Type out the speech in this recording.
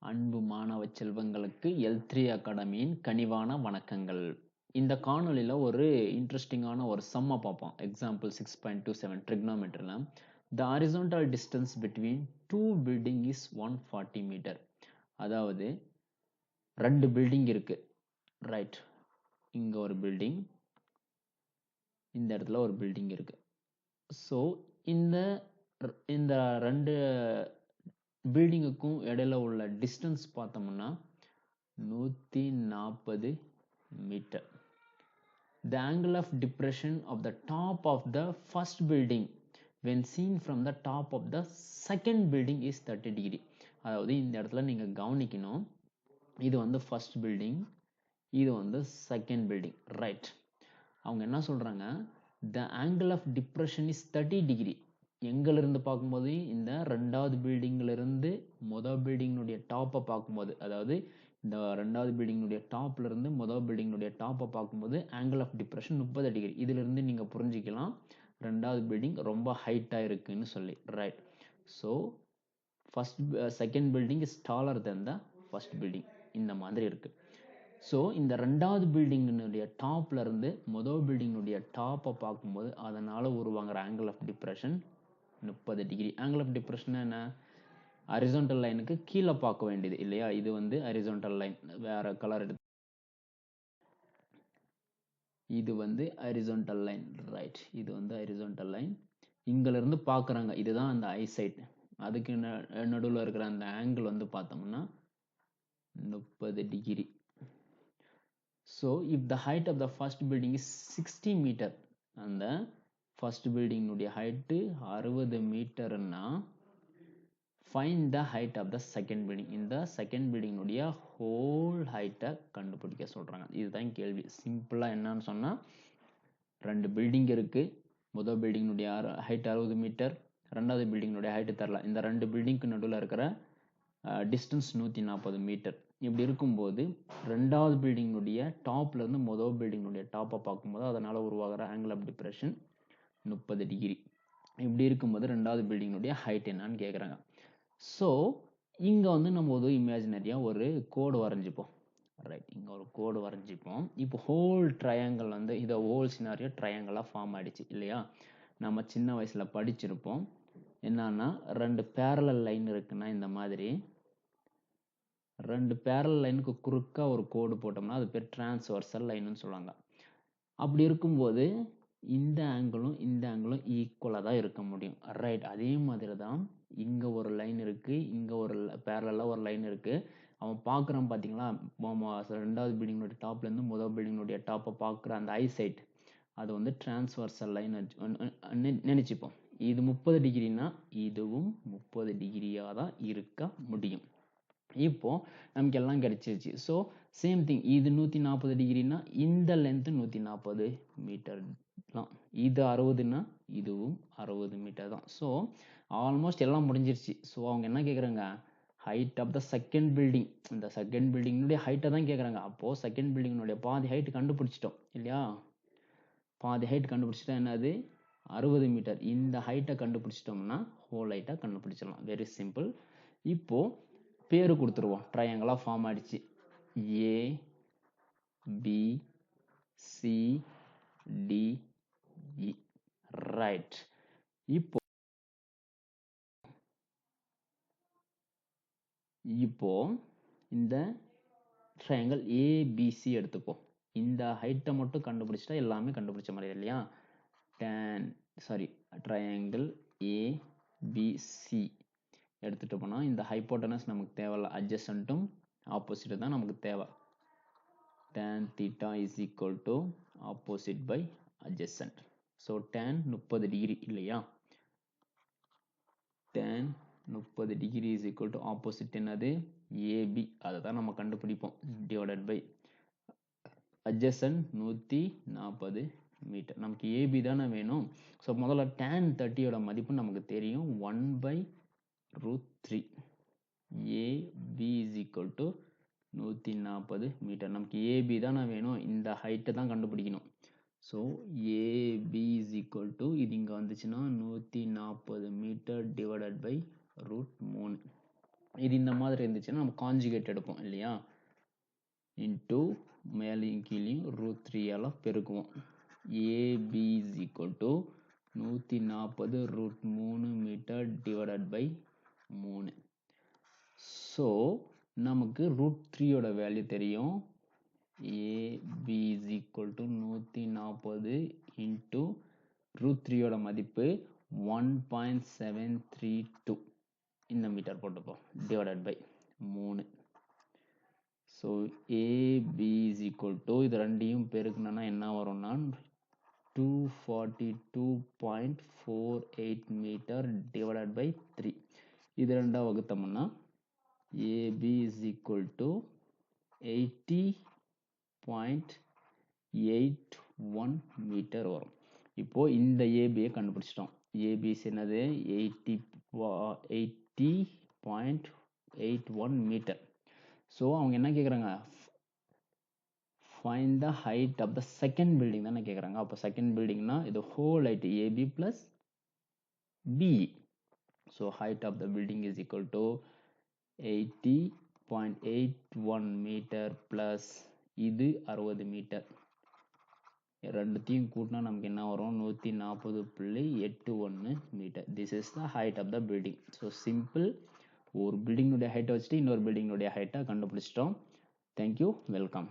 அன்பு மாணவ செல்வங்களுக்கு L3 அகாடமியின் கனிவான வணக்கங்கள். இந்த காணொளியில ஒரு இன்ட்ரெஸ்டிங்கான ஒரு சம்ம பார்ப்போம். Example 6.27 trigonometryல the horizontal distance between two building is 140 meter. அதாவது ரெண்டு பில்டிங் இருக்கு, ரைட்? இங்க ஒரு பில்டிங், இந்த இடத்துல ஒரு பில்டிங் இருக்கு. ஸோ இந்த இந்த ரெண்டு பில்டிங்குக்கும் இடையில உள்ள டிஸ்டன்ஸ் பார்த்தோம்னா 140 metre. The angle of depression of the top of the first building when seen from the top of the second building is 30 degree. அதாவது இந்த இடத்துல நீங்க கவனிக்கணும், இது வந்து ஃபர்ஸ்ட் பில்டிங், இது வந்து செகண்ட் பில்டிங், ரைட்? அவங்க என்ன சொல்றாங்க, the angle of depression is 30 degree. எங்கல இருந்து பார்க்கும்போது இந்த ரெண்டாவது பில்டிங்ல இருந்து முதல் பில்டிங்குடைய டாப்பை பார்க்கும்போது, அதாவது இந்த ரெண்டாவது பில்டிங்குடைய டாப்ல இருந்து முதல் பில்டிங்குடைய டாப்பை பார்க்கும்போது ஆங்கிள் ஆஃப் டிப்ரெஷன் 30 டிகிரி. இதுல இருந்து நீங்க புரிஞ்சுக்கலாம் ரெண்டாவது பில்டிங் ரொம்ப ஹைட்டா இருக்குன்னு சொல்லி, right? So second building is taller then the first building, இந்த மாதிரி இருக்கு. ஸோ இந்த ரெண்டாவது பில்டிங்கினுடைய டாப்ல இருந்து முதல் பில்டிங்குடைய டாப்பை பார்க்கும்போது அதனால உருவாங்கிற angle of depression 30 degree. Angle of depression என்ன? ஹரிசாண்டல் லைனுக்கு கீழே பார்க்க வேண்டியது இல்லையா? இது வந்து ஹரிசாண்டல் லைன், வேற கலர் எடுத்து, இது வந்து ஹரிசாண்டல் லைன், ரைட்? இது வந்து ஹரிசாண்டல் லைன். இங்கல இருந்து பார்க்குறாங்க, இதுதான் அந்த ஐசைட். அதுக்கு நடுவில் இருக்கிற அந்த ஆங்கிள் வந்து பார்த்தோம்னா 30 degree. So if the height of the first building is 60 metre, அந்த ஃபர்ஸ்ட் பில்டிங்குடைய ஹைட்டு 60 மீட்டர்னா find the height of the second building. இந்த செகண்ட் பில்டிங்குடைய ஹோல் ஹைட்டை கண்டுபிடிக்க சொல்றாங்க. இதுதான் கேள்வி. சிம்பிளா என்னன்னு சொன்னா, ரெண்டு பில்டிங் இருக்கு, முதல் பில்டிங்குடைய ஹைட் 60 மீட்டர், ரெண்டாவது பில்டிங்குடைய ஹைட்டு தரல. இந்த ரெண்டு பில்டிங்க்கு நடுவில் இருக்கிற டிஸ்டன்ஸ் 140 மீட்டர். இப்படி இருக்கும்போது ரெண்டாவது பில்டிங்குடைய டாப்ல இருந்து முதல் பில்டிங்குடைய டாப்பை பார்க்கும்போது அதனால உருவாகிற ஆங்கிள் ஆஃப் டிப்ரெஷன் 30 டிகிரி. இப்படி இருக்கும்போது ரெண்டாவது பில்டிங்குடைய ஹைட் என்னன்னு கேட்குறாங்க. ஸோ இங்க வந்து நம்ம ஒரு இமேஜினரியா ஒரு கோடு வரைஞ்சிப்போம், ரைட்? இங்க ஒரு கோடு வரைஞ்சிப்போம். இப்போ ஹோல் ட்ரையாங்கிள் வந்து இதை ஹோல் சினாரியோ ட்ரையாங்கிளா ஃபார்ம் ஆயிடுச்சு இல்லையா? நம்ம சின்ன வயசுல படிச்சிருப்போம். என்னன்னா, ரெண்டு பேரலல் லைன் இருக்குன்னா இந்த மாதிரி ரெண்டு பேரல் லைனுக்கு குறுக்கா ஒரு கோடு போட்டோம்னா அது பேர் டிரான்ஸ்வர்சல் லைன்னு சொல்லுவாங்க. அப்படி இருக்கும்போது இந்த ஆங்கிளும் இந்த ஆங்கிளும் ஈக்குவலா தான் இருக்க முடியும், ரைட்? அதே மாதிரி தான் இங்க ஒரு லைன் இருக்கு, இங்க ஒரு பேரலா ஒரு லைன் இருக்கு. அவன் பார்க்குறான் பாத்தீங்களா, ரெண்டாவது பில்டிங்குடைய டாப்ல இருந்து முதல் பில்டிங்குடைய டாப்பை பார்க்குற அந்த ஐசைட், அது வந்து டிரான்ஸ்வர்சல் லைன் நினைச்சுப்போம். இது 30 டிகிரினா இதுவும் 30 டிகிரியா தான் இருக்க முடியும். இப்போ நமக்கு எல்லாம் கிடைச்சிருச்சு. ஸோ சேம் திங், இது 140 டிகிரினா இந்த லென்த் 140 மீட்டர் தான். இது 60னா இதுவும் 60 மீட்டர் தான். ஸோ ஆல்மோஸ்ட் எல்லாம் முடிஞ்சிருச்சு. ஸோ அவங்க என்ன கேட்குறாங்க, height of the second building. இந்த செகண்ட் பில்டிங்குடைய ஹைட்டை தான் கேட்குறாங்க. அப்போ செகண்ட் பில்டிங்குடைய பாதி ஹைட் கண்டுபிடிச்சிட்டோம் இல்லையா? பாதி ஹைட் கண்டுபிடிச்சிட்டா என்னது, 60 மீட்டர். இந்த ஹைட்டை கண்டுபிடிச்சிட்டோம்னா ஹோல் ஹைட்டை கண்டுபிடிச்சிடலாம். Very simple. இப்போ பேரு கொடுத்துருவோம். ட்ரையாங்கிளா ஃபார்ம் ஆயிடுச்சு. ஏ பி சி டி இ, ரைட்? இப்போ இந்த ட்ரையாங்கிள் ஏபிசி எடுத்துப்போம். இந்த ஹைட்டை மட்டும் கண்டுபிடிச்சிட்டா எல்லாமே கண்டுபிடிச்ச மாதிரி இல்லையா? ட்ரையாங்கிள் ஏபிசி எடுத்துட்டு போனா இந்த ஹைப்போட்டனஸ் நமக்கு தேவையில்ல, அட்ஜசன்ட்டும் ஆப்போசிட் தான் நமக்கு தேவை. tan theta is equal to opposite by adjacent. So tan 30 degree இல்லையா? tan 30 degree is equal to opposite என்னது, AB. அதை தான் நம்ம கண்டுபிடிப்போம், divided by adjacent 140 மீட்டர். நமக்கு AB தானே வேணும். ஸோ முதல்ல tan 30யோட மதிப்பு நமக்கு தெரியும், 1/√3. AB is equal to 140 metre. நமக்கு AB தானே வேணும், இந்த ஹைட்டை தான் கண்டுபிடிக்கணும். So AB is equal to, இது இங்கே வந்துச்சுன்னா 140 மீட்டர் டிவைடட் பை √3. இது இந்த மாதிரி இருந்துச்சுன்னா நம்ம காஞ்சுகேட் எடுப்போம் இல்லையா, இன்டூ மேலேயும் கீழேயும் √3 பெருக்குவோம். AB is equal to 140 metre divided by 3. So நமக்கு √3யோட வேல்யூ தெரியும். AB is equal to 140 into √3யோட மதிப்பு 1.732 இந்த மீட்டர் போட்டுப்போம், divided by 3. So AB is equal to இது ரெண்டையும் பெருக்குனா என்ன வரும்னா 242.48 மீட்டர் டிவைடட் பை 3. இது ரெண்டா வகுத்தோம்னா AB is equal to 80.81 metre வரும். இப்போ இந்த ஏபியை கண்டுபிடிச்சிட்டோம். ஏபிஸ் என்னது 80.81 மீட்டர். ஸோ அவங்க என்ன கேட்குறாங்க, find the height of the second building தானே கேட்குறாங்க. அப்போ செகண்ட் பில்டிங்னா இது whole height A B plus B E. So height of the building is equal to 80.81 metre plus இது 60 மீட்டர். ரெண்டுத்தையும் கூட்டினா நமக்கு என்ன வரும், 140.81 metre. This is the height of the building. So simple, ஒரு பில்டிங்குடைய ஹைட்டை வச்சுட்டு இன்னொரு பில்டிங்குடைய ஹைட்டை கண்டுபிடிச்சிட்டோம். Thank you, welcome.